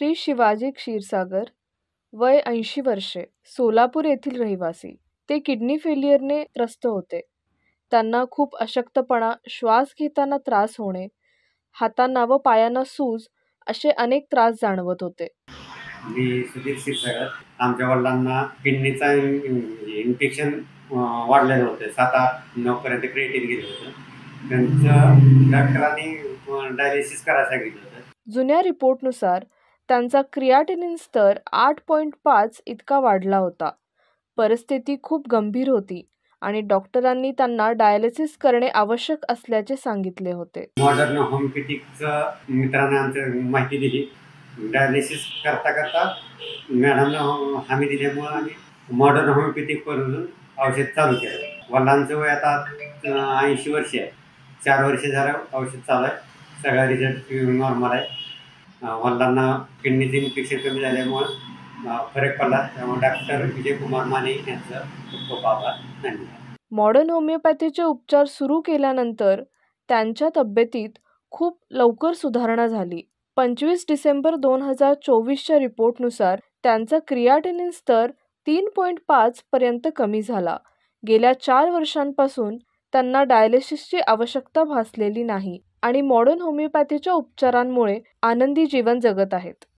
श्री शिवाजी क्षीरसागर, वय 80 वर्षे, सोलापूर येथील रहिवासी. ते किडनी फेल्युअरने त्रस्त होते. त्यांना खूप अशक्तपणा, श्वास घेताना त्रास होणे, हातांना व पायांना सूज असे अनेक त्रास जाणवत होते. मी सुधीर क्षीरसागर. आमच्या वडिलांना किडनीचा इन्फेक्शन वाढलेलं होतं. 7-8-9 पर्यंत क्रिएटिन गेलं होतं. त्यांचं डॉक्टरांनी डायलिसिस करायला सांगितलं होतं. जुन्या रिपोर्टनुसार त्यांचा क्रियाटिनिन स्तर 8.5 इतका वाढला होता. परिस्थिती खूप गंभीर होती आणि डॉक्टरांनी त्यांना डायलिसिस करणे आवश्यक असल्याचे सांगितले होते. मॉडर्न होमिओपॅथिकचं मित्रांनी आमचं माहिती दिली. डायलिसिस करता करता मॅडमनं हमी दिल्यामुळं आम्ही मॉडर्न होमिओपॅथिक करून औषध चालू केलं. वडिलांचं वय आता 80 वर्ष आहे. 4 वर्ष झालं औषध चालू आहे. सगळा रिझल्ट नॉर्मल आहे. वडिलांना किडनीचं इन्फेक्शन कमी झाल्यामुळं फरक पडला. त्यामुळे डॉक्टर विजयकुमार माने यांचं खूप खूप आभार. धन्यवाद. मॉडर्न होमिओपॅथीचे उपचार सुरू केल्यानंतर त्यांच्या तब्येतीत खूप लवकर सुधारणा झाली. 25 डिसेंबर 2024च्या रिपोर्टनुसार त्यांचा क्रियाटिनिन स्तर 3.5 पर्यंत कमी झाला. गेल्या 4 वर्षांपासून त्यांना डायलिसिसची आवश्यकता भासलेली नाही आणि मॉडर्न होमिओपॅथीच्या उपचारांमुळे आनंदी जीवन जगत आहेत.